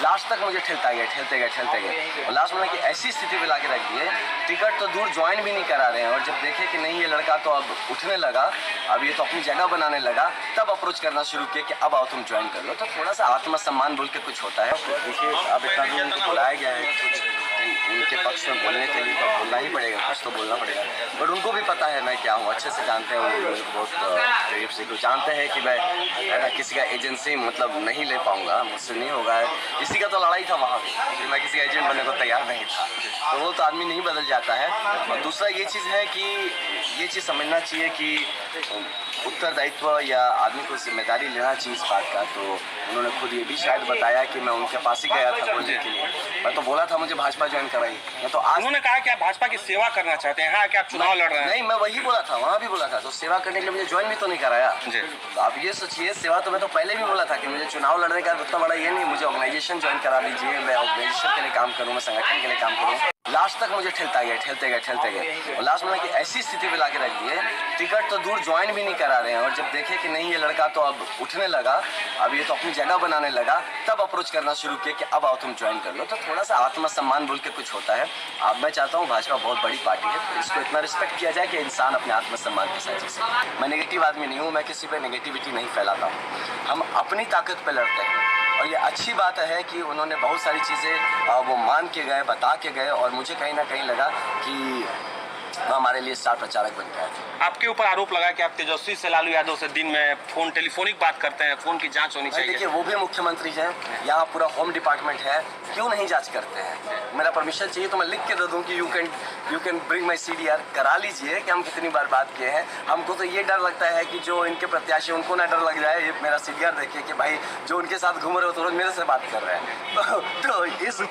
Last तक मुझे ठेलते गए और लास्ट में कि ऐसी स्थिति पे लाके रख दिए, टिकट तो दूर ज्वाइन भी नहीं करा रहे हैं। और जब देखे कि नहीं ये लड़का तो अब उठने लगा, अब ये तो अपनी जगह बनाने लगा, तब अप्रोच करना शुरू किया कि अब आओ तुम ज्वाइन कर लो। तो थोड़ा सा आत्मसम्मान बोल के कुछ होता है। देखिए अब इतना दूर उनको बुलाया गया है, कुछ उनके पक्ष में बोलने के लिए तो बोलना ही पड़ेगा, कुछ तो बोलना पड़ेगा। बट उनको भी पता है मैं क्या हूँ, अच्छे से जानते हैं, वो बहुत करीब से जानते हैं कि मैं किसी का एजेंसी मतलब नहीं ले पाऊंगा, मुझसे नहीं होगा। इसी का तो लड़ाई था वहाँ भी, मैं किसी का एजेंट बनने को तैयार नहीं था। तो वो तो आदमी नहीं बदल जाता है। और दूसरा ये चीज़ है कि ये चीज़ समझना चाहिए कि उत्तरदायित्व या आदमी को जिम्मेदारी लेना चाहिए इस बात का। तो उन्होंने खुद ये भी शायद बताया कि मैं उनके पास ही गया था बोलने के लिए। मैं तो बोला था मुझे भाजपा ज्वाइन कराई, मैं तो आज उन्होंने कहा कि आप भाजपा की सेवा करना चाहते हैं, हाँ कि आप चुनाव लड़ रहे हैं। नहीं, मैं वही बोला था, वहाँ भी बोला था। तो सेवा करने के लिए मुझे ज्वाइन भी तो नहीं कराया। तो आप ये सोचिए, सेवा तो मैं तो पहले भी बोला था कि मुझे चुनाव लड़ने का उतना बड़ा ये नहीं, मुझे ऑर्गेनाइजेशन ज्वाइन करा दीजिए, मैं ऑर्गेनाइजेशन के लिए काम करूँ, मैं संगठन के लिए काम करूँ। लास्ट तक मुझे ठेलते गए और लास्ट में कि ऐसी स्थिति पे लाके रख दिए, टिकट तो दूर ज्वाइन भी नहीं करा रहे हैं। और जब देखे कि नहीं ये लड़का तो अब उठने लगा, अब ये तो अपनी जगह बनाने लगा, तब अप्रोच करना शुरू किया कि अब आओ तुम ज्वाइन कर लो। तो थोड़ा सा आत्मसम्मान बोल के कुछ होता है। अब मैं चाहता हूँ भाजपा बहुत बड़ी पार्टी है, तो इसको इतना रिस्पेक्ट किया जाए कि इंसान अपने आत्मसम्मान के साथ जी सके। मैं नेगेटिव आदमी नहीं हूँ, मैं किसी पे नेगेटिविटी नहीं फैलाता हूँ। हम अपनी ताकत पे लड़ते हैं और ये अच्छी बात है कि उन्होंने बहुत सारी चीज़ें वो मान के गए, बता के गए। और मुझे कहीं ना कहीं लगा कि वो हमारे लिए स्टार प्रचारक बन गया है। आपके ऊपर आरोप लगा कि आप तेजस्वी से लालू यादव से दिन में फोन टेलीफोनिक बात करते हैं, फोन की जांच होनी चाहिए। देखिए वो भी मुख्यमंत्री हैं, यहाँ पूरा होम डिपार्टमेंट है, क्यों नहीं जांच करते हैं? मेरा परमिशन चाहिए तो मैं लिख के दे दूँ कि you can bring my CDR, करा लीजिए कि हम कितनी बार बात किए हैं। हमको तो ये डर लगता है कि जो इनके प्रत्याशी उनको ना डर लग जाए, ये मेरा CDR देखिए कि भाई जो उनके साथ घूम रहे हो तो रोज मेरे से बात कर रहे हैं। तो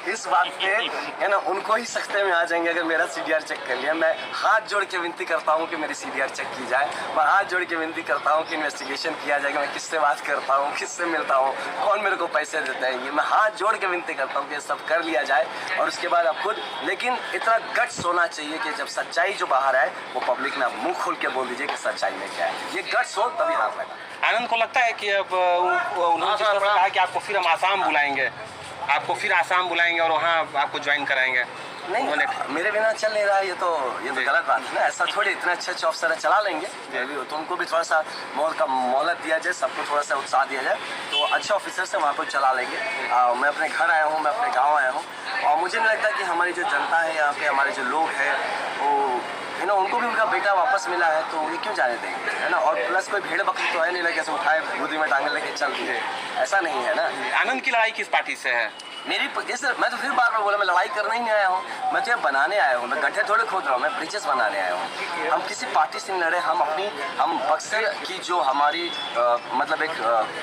इस बात पे है ना, उनको ही सख्ते में आ जाएंगे अगर मेरा CDR चेक कर लिया। मैं हाथ जोड़ के विनती करता हूँ कि मेरी CDR चेक की जाए। मैं हाथ जोड़ के विनती करता हूँ कि इन्वेस्टिगेशन किया जाए कि मैं किससे बात करता हूँ, किससे मिलता हूँ, कौन मेरे को पैसे देता है। ये मैं हाथ जोड़ के विनती करता हूँ कि ये सब कर लिया जाए और उसके बाद आप खुद। लेकिन इतना गट्स होना चाहिए कि जब सच्चाई जो बाहर आए वो पब्लिक में आप मुंह खोल के बोल दीजिए कि सच्चाई में क्या है। ये गट्स हो तभी हाथ लगा। आनंद को लगता है कि अब उन्होंने जिस तरह कहा कि आपको फिर हम आसाम बुलाएंगे, और वहाँ आपको ज्वाइन कराएंगे। नहीं, मेरे बिना चल नहीं रहा, ये तो गलत बात है ना। ऐसा थोड़ी, इतने अच्छे अफसर चला लेंगे। तो उनको भी थोड़ा सा मोहलत दिया जाए, सबको थोड़ा सा उत्साह दिया जाए, तो अच्छे ऑफिसर से वहाँ पर चला लेंगे। मैं अपने घर आया हूँ, मैं अपने गाँव आया हूँ और मुझे नहीं लगता कि हमारी जो जनता है यहाँ पे, हमारे जो लोग हैं वो उनको भी उनका बेटा वापस मिला है, तो ये क्यों जाने देंगे, है ना। और प्लस कोई भेड़ बकरी तो है नहीं लगे उठाए बुद्धि में टांगे लेके चल दिए, ऐसा नहीं है ना। आनंद की लड़ाई किस पार्टी से है? मैं तो फिर बार बार बोला, मैं लड़ाई करने ही नहीं आया हूँ, मैं तो बनाने आया हूँ। मैं गड्ढे थोड़े खोद रहा हूँ, मैं ब्रिजेस बनाने आया हूँ। हम किसी पार्टी से नहीं लड़े, हम बक्सर की जो हमारी मतलब एक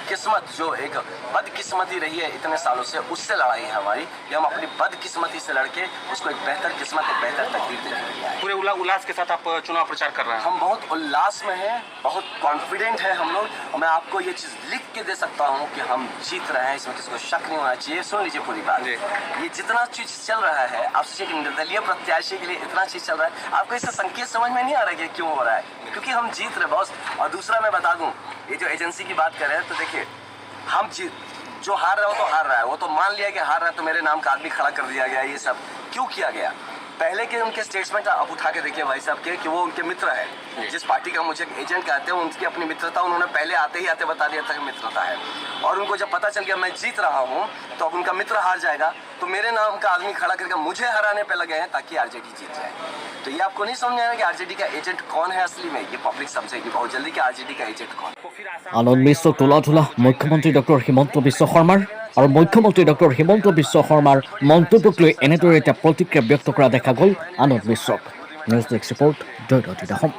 किस्मत, जो एक बदकिस्मती रही है इतने सालों से, उससे लड़ाई है हमारी कि हम अपनी बदकिस्मती से लड़के उसको एक बेहतर किस्मत, एक बेहतर तकदीर देने। पूरे उल्लास के साथ आप चुनाव प्रचार कर रहे हैं? हम बहुत उल्लास में हैं, बहुत कॉन्फिडेंट है हम लोग। और मैं आपको ये चीज़ लिख के दे सकता हूँ कि हम जीत रहे हैं, इसमें किसी को शक नहीं होना चाहिए। सुन लीजिए पूरी बात। ये जितना चीज चल रहा है, आप सोचिए कि निर्दलीय प्रत्याशी के लिए इतना चीज चल रहा है, आपको इससे संकेत समझ में नहीं आ रहा है कि क्यों हो रहा है? क्योंकि हम जीत रहे बॉस। और दूसरा मैं बता दूं, ये जो एजेंसी की बात कर रहे हैं, तो देखिए हम जो हार रहा हो तो हार रहा है, वो तो मान लिया कि हार रहा है, तो मेरे नाम का आदमी खड़ा कर दिया गया। ये सब क्यों किया गया? पहले के उनके स्टेटमेंट आप उठा के देखिए भाई साहब के, कि वो उनके मित्र है। जिस पार्टी का मुझे एजेंट कहते हैं, उनकी अपनी मित्रता उन्होंने पहले आते बता दिया था कि मित्रता है। और उनको जब पता चल गया मैं जीत रहा हूँ, तो अब उनका मित्र हार जाएगा, तो मेरे नाम का आदमी खड़ा करके मुझे हराने पे लगे हैं ताकि आरजेडी जीत जाए। तो ये आपको नहीं समझ आया कि आरजेडी का एजेंट कौन है असली में? ये पब्लिक समझेगी बहुत जल्दी कि आरजेडी का एजेंट कौन। আনন্দ মিশ্ৰ তোলা মুখ্যমন্ত্ৰী ডক্টৰ হিমন্ত বিশ্ব শৰ্মাৰ আৰু মুখ্যমন্ত্ৰী ডক্টৰ হিমন্ত বিশ্ব শৰ্মাৰ মন্তব্যক লৈ এনেদৰে এটা প্ৰতিক্ৰিয়া ব্যক্ত কৰা দেখা গ'ল আনন্দ মিশ্ৰক। নিউজ ডেস্ক ৰিপৰ্ট, জয়দত্ত অসম।